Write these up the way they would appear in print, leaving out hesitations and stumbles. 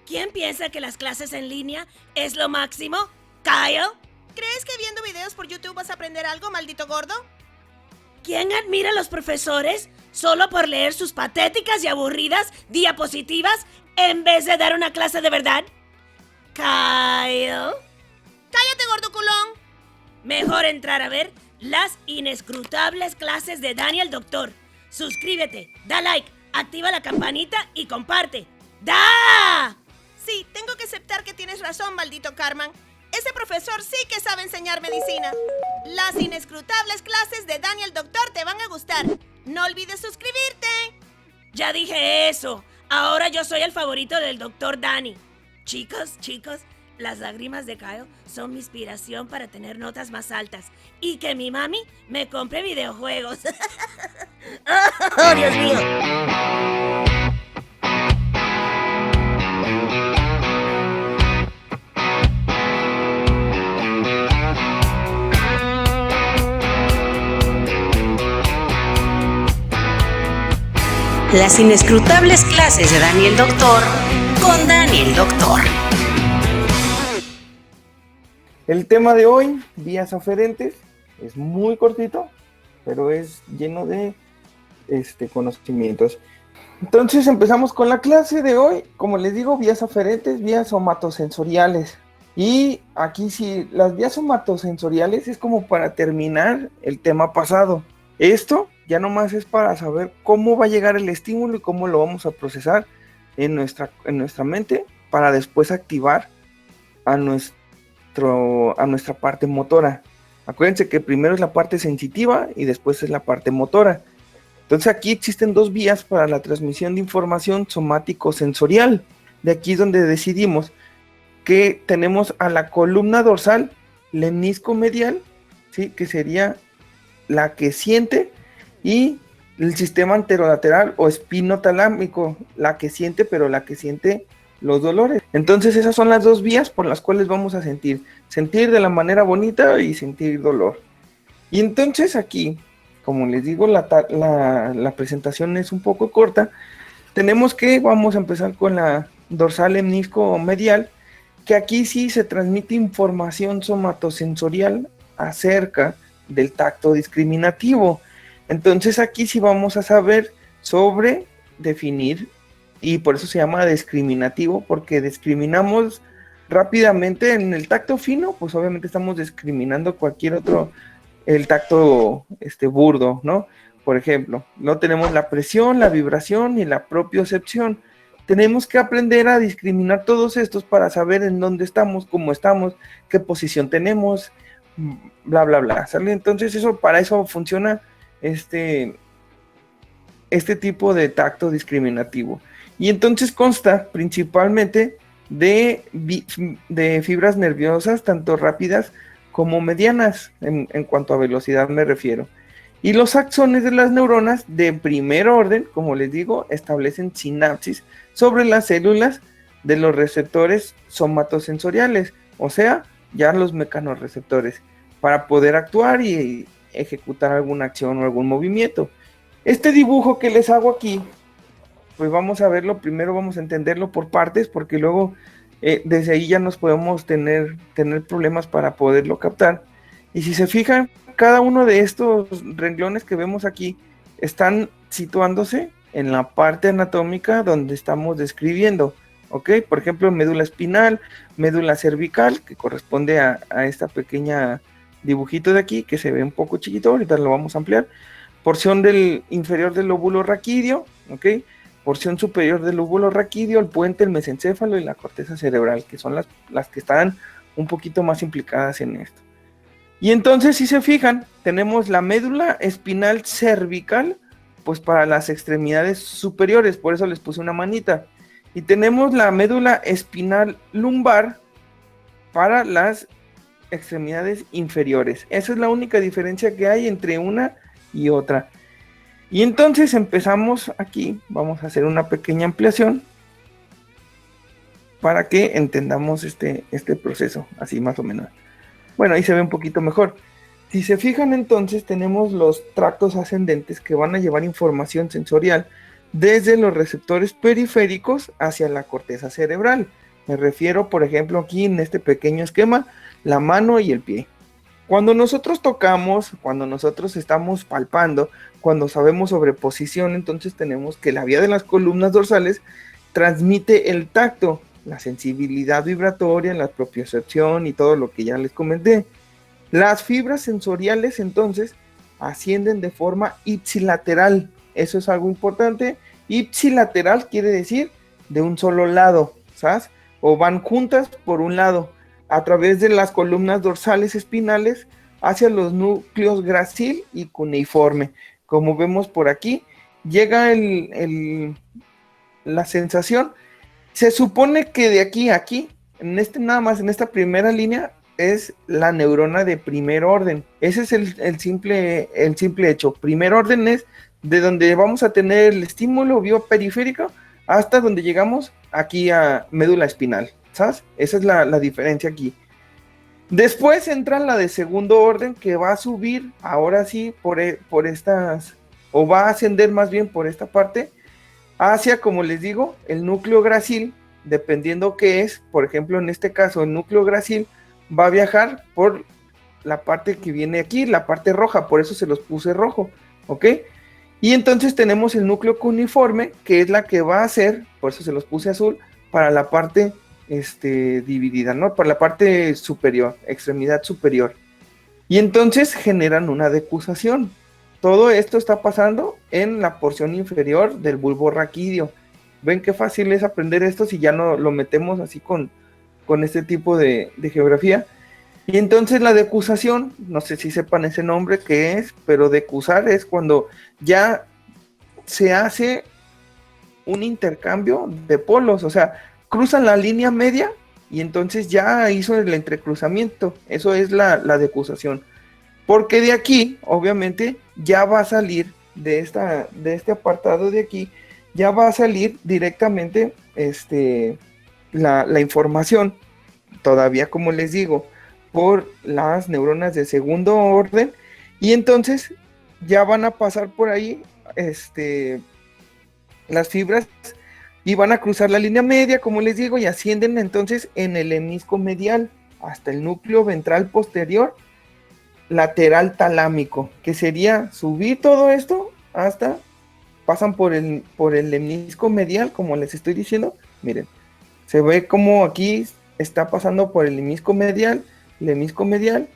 ¿Quién piensa que las clases en línea es lo máximo? ¿Kyle? ¿Crees que viendo videos por YouTube vas a aprender algo, maldito gordo? ¿Quién admira a los profesores solo por leer sus patéticas y aburridas diapositivas en vez de dar una clase de verdad? ¿Kyle? ¡Cállate, gordo culón! Mejor entrar a ver las inescrutables clases de Daniel Doctor. Suscríbete, da like, activa la campanita y comparte. ¡Da! Sí, tengo que aceptar que tienes razón, maldito Carman. Ese profesor sí que sabe enseñar medicina. Las inescrutables clases de Daniel Doctor te van a gustar. No olvides suscribirte. Ya dije eso. Ahora yo soy el favorito del Dr. Dani. Chicos, las lágrimas de Kyle son mi inspiración para tener notas más altas y que mi mami me compre videojuegos. ¡Oh, Dios mío! Las inescrutables clases de Daniel Doctor con Daniel Doctor. El tema de hoy, vías aferentes, es muy cortito, pero es lleno de conocimientos. Entonces empezamos con la clase de hoy, como les digo, vías aferentes, vías somatosensoriales. Y aquí sí, las vías somatosensoriales es como para terminar el tema pasado. Esto ya nomás es para saber cómo va a llegar el estímulo y cómo lo vamos a procesar en nuestra mente para después activar a nuestra parte motora. Acuérdense que primero es la parte sensitiva y después es la parte motora. Entonces aquí existen dos vías para la transmisión de información somático-sensorial. De aquí es donde decidimos que tenemos a la columna dorsal lemnisco-medial, ¿sí? Que sería la que siente, y el sistema anterolateral o espinotalámico, la que siente, pero la que siente los dolores. Entonces esas son las dos vías por las cuales vamos a sentir de la manera bonita y sentir dolor. Y entonces aquí, como les digo, la presentación es un poco corta. Vamos a empezar con la dorsal lemnisco medial, que aquí sí se transmite información somatosensorial acerca del tacto discriminativo. Entonces aquí sí vamos a saber sobre definir, y por eso se llama discriminativo, porque discriminamos rápidamente. En el tacto fino, pues obviamente estamos discriminando cualquier otro, el tacto burdo, ¿no? Por ejemplo, no tenemos la presión, la vibración y la propiocepción. Tenemos que aprender a discriminar todos estos para saber en dónde estamos, cómo estamos, qué posición tenemos, bla, bla, bla, ¿sale? Entonces para eso funciona este tipo de tacto discriminativo. Y entonces consta principalmente de fibras nerviosas, tanto rápidas como medianas, en cuanto a velocidad me refiero. Y los axones de las neuronas de primer orden, como les digo, establecen sinapsis sobre las células de los receptores somatosensoriales, o sea, ya los mecanorreceptores, para poder actuar y ejecutar alguna acción o algún movimiento. Este dibujo que les hago aquí, pues vamos a verlo, primero vamos a entenderlo por partes, porque luego desde ahí ya nos podemos tener problemas para poderlo captar. Y si se fijan, cada uno de estos renglones que vemos aquí están situándose en la parte anatómica donde estamos describiendo, ¿ok? Por ejemplo, médula espinal, médula cervical, que corresponde a esta pequeña dibujito de aquí, que se ve un poco chiquito, ahorita lo vamos a ampliar. Porción del inferior del lóbulo raquídeo, ¿ok? Porción superior del lóbulo raquídeo, el puente, el mesencéfalo y la corteza cerebral, que son las que están un poquito más implicadas en esto. Y entonces, si se fijan, tenemos la médula espinal cervical, pues para las extremidades superiores, por eso les puse una manita. Y tenemos la médula espinal lumbar para las extremidades inferiores. Esa es la única diferencia que hay entre una y otra. Y entonces empezamos aquí, vamos a hacer una pequeña ampliación para que entendamos este proceso, así más o menos. Bueno, ahí se ve un poquito mejor. Si se fijan, entonces tenemos los tractos ascendentes que van a llevar información sensorial desde los receptores periféricos hacia la corteza cerebral. Me refiero, por ejemplo, aquí en este pequeño esquema, la mano y el pie. Cuando nosotros tocamos, cuando nosotros estamos palpando, cuando sabemos sobre posición, entonces tenemos que la vía de las columnas dorsales transmite el tacto, la sensibilidad vibratoria, la propiocepción y todo lo que ya les comenté. Las fibras sensoriales entonces ascienden de forma ipsilateral. Eso es algo importante. Ipsilateral quiere decir de un solo lado, ¿sabes? O van juntas por un lado, a través de las columnas dorsales espinales hacia los núcleos gracil y cuneiforme. Como vemos por aquí, llega la sensación. Se supone que de aquí a aquí, nada más en esta primera línea, es la neurona de primer orden. Ese es el simple hecho. Primer orden es de donde vamos a tener el estímulo bioperiférico hasta donde llegamos aquí a médula espinal, ¿sabes? Esa es la diferencia aquí. Después entra la de segundo orden, que va a subir, ahora sí, por estas, o va a ascender más bien por esta parte, hacia, como les digo, el núcleo gracil, dependiendo qué es. Por ejemplo, en este caso, el núcleo gracil va a viajar por la parte que viene aquí, la parte roja, por eso se los puse rojo, ¿ok? Y entonces tenemos el núcleo cuneiforme, que es la que va a ser, por eso se los puse azul, para la parte dividida, ¿no? Para la parte superior, extremidad superior. Y entonces generan una decusación. Todo esto está pasando en la porción inferior del bulbo raquídeo. ¿Ven qué fácil es aprender esto si ya no lo metemos así con este tipo de geografía? Y entonces la decusación, no sé si sepan ese nombre que es, pero decusar es cuando ya se hace un intercambio de polos, o sea, cruzan la línea media y entonces ya hizo el entrecruzamiento. Eso es la decusación. Porque de aquí, obviamente, ya va a salir de este apartado de aquí, ya va a salir directamente la información, todavía como les digo, por las neuronas de segundo orden, y entonces ya van a pasar por ahí las fibras y van a cruzar la línea media, como les digo, y ascienden entonces en el hemisco medial hasta el núcleo ventral posterior lateral talámico, que sería subir todo esto hasta, pasan por el hemisco medial, como les estoy diciendo. Miren, se ve como aquí está pasando por el hemisco medial, el hemisco medial,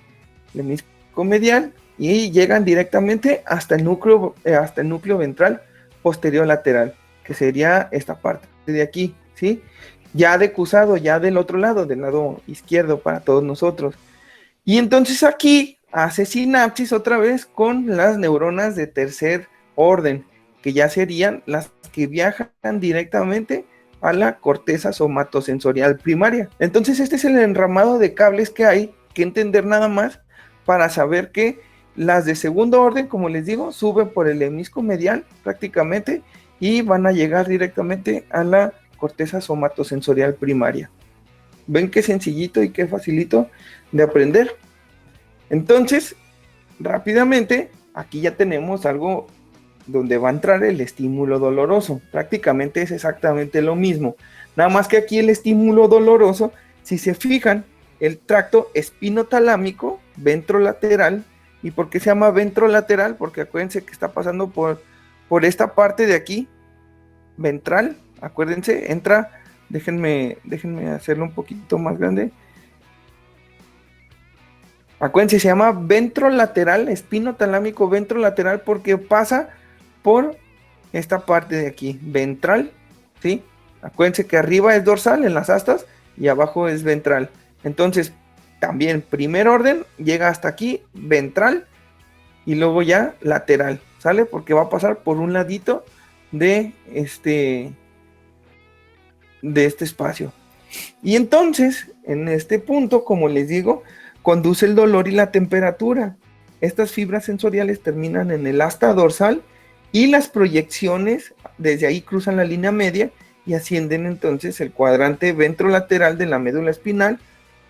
el hemisco medial, y llegan directamente hasta el núcleo ventral posterior lateral, que sería esta parte de aquí, ¿sí? Ya decusado, ya del otro lado, del lado izquierdo para todos nosotros. Y entonces aquí hace sinapsis otra vez con las neuronas de tercer orden, que ya serían las que viajan directamente a la corteza somatosensorial primaria. Entonces este es el enramado de cables que hay que entender nada más para saber que las de segundo orden, como les digo, suben por el hemisco medial prácticamente y van a llegar directamente a la corteza somatosensorial primaria. ¿Ven qué sencillito y qué facilito de aprender? Entonces, rápidamente, aquí ya tenemos algo donde va a entrar el estímulo doloroso. Prácticamente es exactamente lo mismo. Nada más que aquí el estímulo doloroso, si se fijan, el tracto espinotalámico, ventrolateral. ¿Y por qué se llama ventrolateral? Porque acuérdense que está pasando por esta parte de aquí, ventral. Acuérdense, entra, déjenme hacerlo un poquito más grande. Acuérdense, se llama ventrolateral, espinotalámico ventrolateral, porque pasa por esta parte de aquí, ventral, ¿sí? Acuérdense que arriba es dorsal en las astas y abajo es ventral. Entonces, también primer orden, llega hasta aquí, ventral, y luego ya lateral, ¿sale? Porque va a pasar por un ladito de este espacio. Y entonces, en este punto, como les digo, conduce el dolor y la temperatura. Estas fibras sensoriales terminan en el asta dorsal y las proyecciones desde ahí cruzan la línea media y ascienden entonces el cuadrante ventrolateral de la médula espinal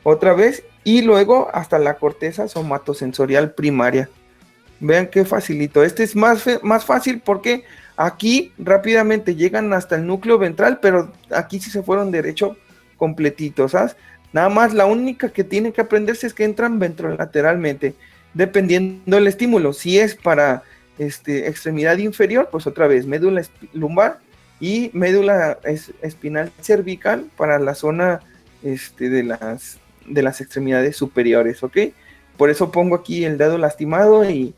otra vez y luego hasta la corteza somatosensorial primaria. Vean qué facilito. Este es más fácil porque Aquí rápidamente llegan hasta el núcleo ventral, pero aquí sí se fueron derecho completitos, ¿sabes? Nada más la única que tienen que aprenderse es que entran ventrolateralmente, dependiendo del estímulo. Si es para extremidad inferior, pues otra vez médula lumbar y médula espinal cervical para la zona de las extremidades superiores, ¿ok? Por eso pongo aquí el dedo lastimado y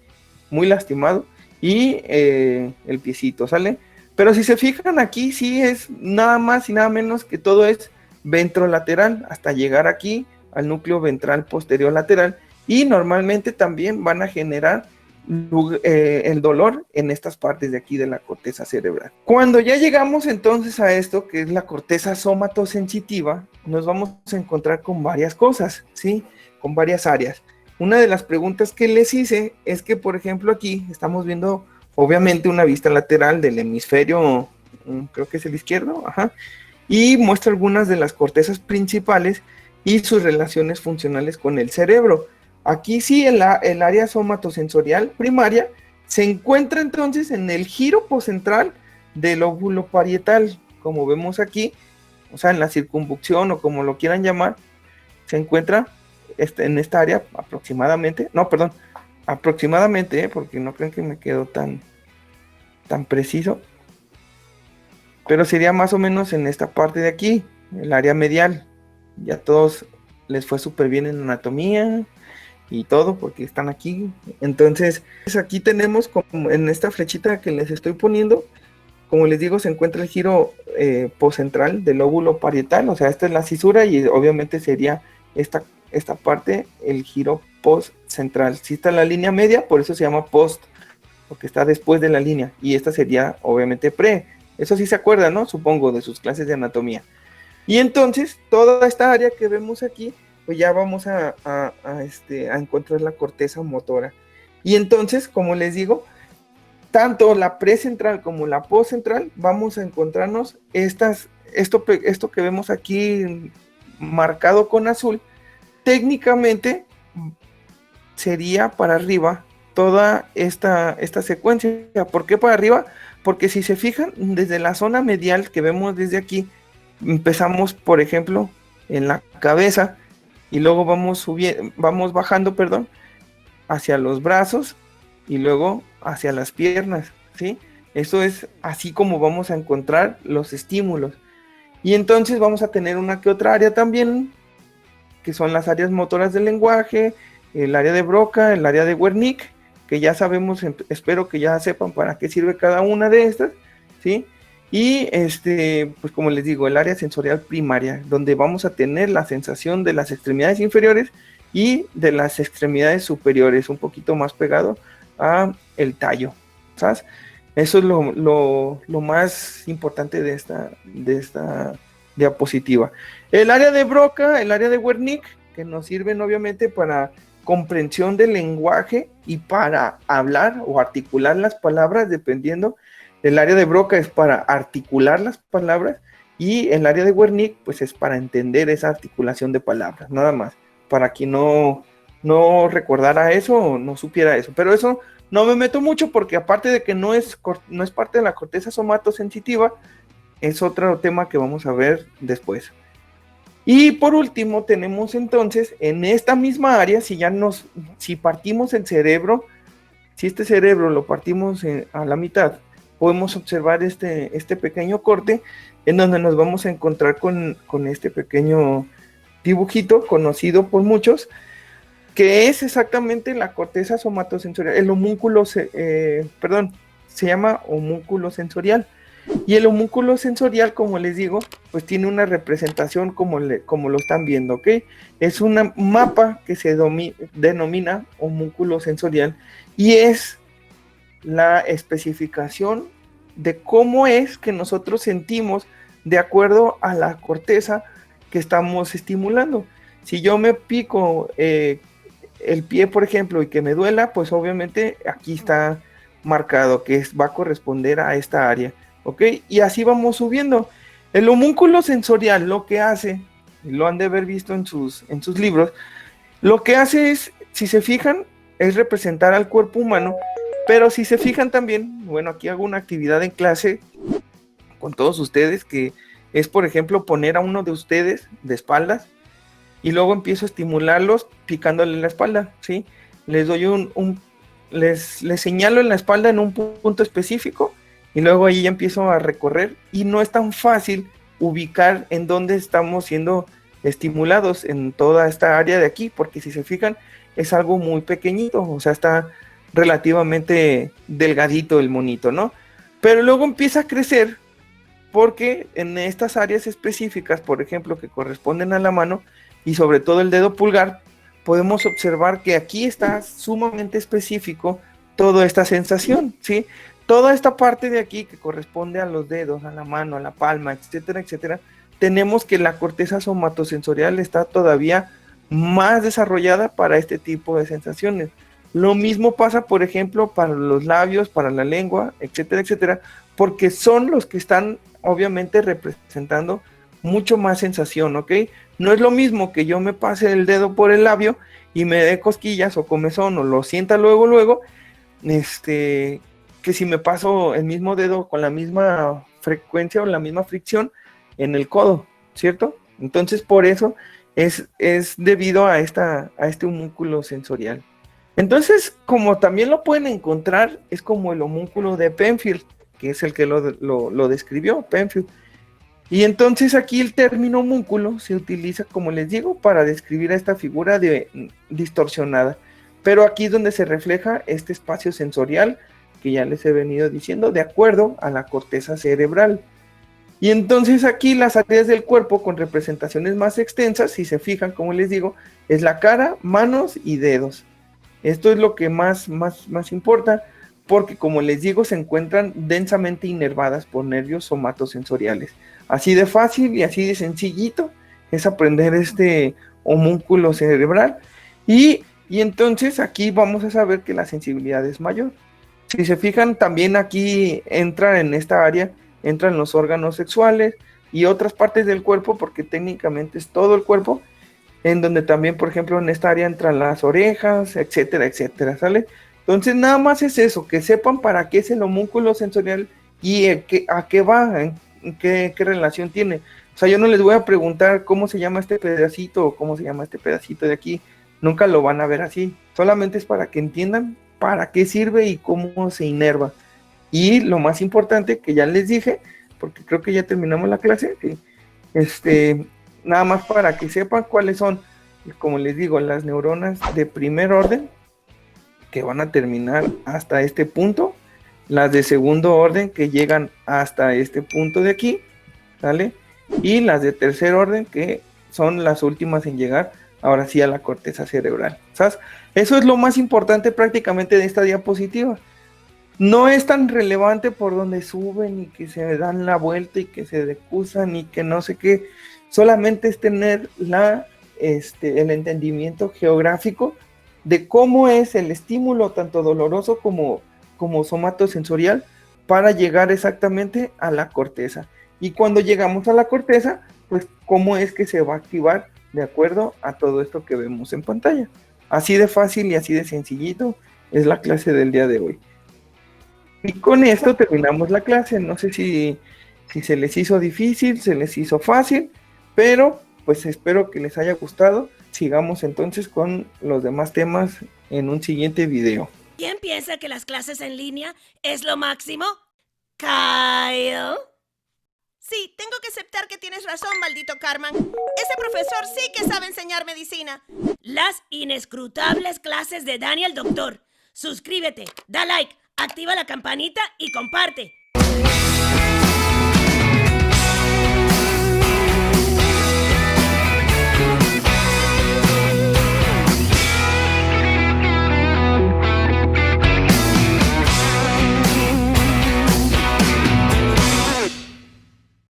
muy lastimado y el piecito, ¿sale? Pero si se fijan aquí, sí es nada más y nada menos que todo es ventrolateral hasta llegar aquí al núcleo ventral posterior lateral, y normalmente también van a generar el dolor en estas partes de aquí de la corteza cerebral. Cuando ya llegamos entonces a esto, que es la corteza somatosensitiva, nos vamos a encontrar con varias cosas, ¿sí? Con varias áreas. Una de las preguntas que les hice es que, por ejemplo, aquí estamos viendo obviamente una vista lateral del hemisferio, creo que es el izquierdo, ajá, y muestra algunas de las cortezas principales y sus relaciones funcionales con el cerebro. Aquí sí, el área somatosensorial primaria se encuentra entonces en el giro poscentral del lóbulo parietal, como vemos aquí, o sea, en la circunvolución o como lo quieran llamar, se encuentra en esta área aproximadamente, porque no creen que me quedó tan preciso, pero sería más o menos en esta parte de aquí, el área medial. Ya todos les fue súper bien en anatomía y todo porque están aquí. Entonces aquí tenemos, como en esta flechita que les estoy poniendo, como les digo, se encuentra el giro poscentral del lóbulo parietal, o sea, esta es la cisura y obviamente sería esta parte el giro postcentral. Si está la línea media, por eso se llama post, porque está después de la línea, y esta sería obviamente pre. Eso sí se acuerdan, ¿no? Supongo, de sus clases de anatomía. Y entonces, toda esta área que vemos aquí, pues ya vamos a encontrar la corteza motora. Y entonces, como les digo, tanto la precentral como la postcentral, vamos a encontrarnos esto que vemos aquí marcado con azul, técnicamente sería para arriba toda esta secuencia. ¿Por qué para arriba? Porque si se fijan, desde la zona medial que vemos desde aquí, empezamos, por ejemplo, en la cabeza y luego vamos bajando, hacia los brazos y luego hacia las piernas, ¿sí? Eso es así como vamos a encontrar los estímulos. Y entonces vamos a tener una que otra área también, que son las áreas motoras del lenguaje, el área de Broca, el área de Wernicke, que ya sabemos, espero que ya sepan para qué sirve cada una de estas, ¿sí? Y pues como les digo, el área sensorial primaria, donde vamos a tener la sensación de las extremidades inferiores y de las extremidades superiores, un poquito más pegado a el tallo, ¿sabes? Eso es lo más importante de esta diapositiva. El área de Broca, el área de Wernicke, que nos sirven obviamente para comprensión del lenguaje y para hablar o articular las palabras, dependiendo. El área de Broca es para articular las palabras y el área de Wernicke pues es para entender esa articulación de palabras, nada más, para quien no recordara eso o no supiera eso. Pero eso no me meto mucho porque aparte de que no es parte de la corteza somatosensitiva, es otro tema que vamos a ver después. Y por último tenemos entonces en esta misma área, si partimos el cerebro, si este cerebro lo partimos a la mitad, podemos observar este pequeño corte en donde nos vamos a encontrar con este pequeño dibujito conocido por muchos, que es exactamente la corteza somatosensorial, el homúnculo, se llama homúnculo sensorial. Y el homúnculo sensorial, como les digo, pues tiene una representación como lo están viendo, ¿ok? Es un mapa que se denomina homúnculo sensorial y es la especificación de cómo es que nosotros sentimos de acuerdo a la corteza que estamos estimulando. Si yo me pico el pie, por ejemplo, y que me duela, pues obviamente aquí está marcado que va a corresponder a esta área. ¿Ok? Y así vamos subiendo. El homúnculo sensorial lo que hace, y lo han de haber visto en sus libros, lo que hace es, si se fijan, es representar al cuerpo humano Pero si se fijan también, bueno, aquí hago una actividad en clase con todos ustedes, que es, por ejemplo, poner a uno de ustedes de espaldas y luego empiezo a estimularlos picándole la espalda, ¿sí? Les doy les señalo en la espalda en un punto específico y luego ahí ya empiezo a recorrer y no es tan fácil ubicar en dónde estamos siendo estimulados en toda esta área de aquí, porque si se fijan es algo muy pequeñito, o sea, está relativamente delgadito el monito, ¿no? Pero luego empieza a crecer porque en estas áreas específicas, por ejemplo, que corresponden a la mano y sobre todo el dedo pulgar, podemos observar que aquí está sumamente específico toda esta sensación, ¿sí? Toda esta parte de aquí que corresponde a los dedos, a la mano, a la palma, etcétera, etcétera, tenemos que la corteza somatosensorial está todavía más desarrollada para este tipo de sensaciones. Lo mismo pasa, por ejemplo, para los labios, para la lengua, etcétera, etcétera, porque son los que están obviamente representando mucho más sensación, ¿ok? No es lo mismo que yo me pase el dedo por el labio y me dé cosquillas o comezón o lo sienta luego, que si me paso el mismo dedo con la misma frecuencia o la misma fricción en el codo, ¿cierto? Entonces por eso es debido a este homúnculo sensorial. Entonces, como también lo pueden encontrar, es como el homúnculo de Penfield, que es el que lo describió, Penfield. Y entonces aquí el término homúnculo se utiliza, como les digo, para describir a esta figura distorsionada. Pero aquí es donde se refleja este espacio sensorial que ya les he venido diciendo, de acuerdo a la corteza cerebral. Y entonces aquí las áreas del cuerpo con representaciones más extensas, si se fijan, como les digo, es la cara, manos y dedos. Esto es lo que más importa, porque como les digo, se encuentran densamente inervadas por nervios somatosensoriales. Así de fácil y así de sencillito es aprender este homúnculo cerebral. Y entonces aquí vamos a saber que la sensibilidad es mayor. Si se fijan, también aquí entra en esta área, entran los órganos sexuales y otras partes del cuerpo, porque técnicamente es todo el cuerpo, en donde también, por ejemplo, en esta área entran las orejas, etcétera, etcétera, ¿sale? Entonces nada más es eso, que sepan para qué es el homúnculo sensorial y a qué va, qué relación tiene. O sea, yo no les voy a preguntar cómo se llama este pedacito o cómo se llama este pedacito de aquí, nunca lo van a ver así, solamente es para que entiendan para qué sirve y cómo se inerva. Y lo más importante que ya les dije, porque creo que ya terminamos la clase, nada más para que sepan cuáles son, como les digo, las neuronas de primer orden, que van a terminar hasta este punto, las de segundo orden que llegan hasta este punto de aquí, ¿sale? Y las de tercer orden que son las últimas en llegar ahora sí a la corteza cerebral, ¿sabes? Eso es lo más importante prácticamente de esta diapositiva. No es tan relevante por donde suben y que se dan la vuelta y que se decusan y que no sé qué, solamente es tener el entendimiento geográfico de cómo es el estímulo tanto doloroso como somatosensorial para llegar exactamente a la corteza. Y cuando llegamos a la corteza, pues cómo es que se va a activar de acuerdo a todo esto que vemos en pantalla. Así de fácil y así de sencillito es la clase del día de hoy. Y con esto terminamos la clase. No sé si se les hizo difícil, se les hizo fácil, pero pues espero que les haya gustado. Sigamos entonces con los demás temas en un siguiente video. ¿Quién piensa que las clases en línea es lo máximo? ¿Kyle? Sí, tengo que aceptar que tienes razón, maldito Carman. Ese profesor sí que sabe enseñar medicina. Las inescrutables clases de Daniel Doctor. Suscríbete, da like, activa la campanita y comparte.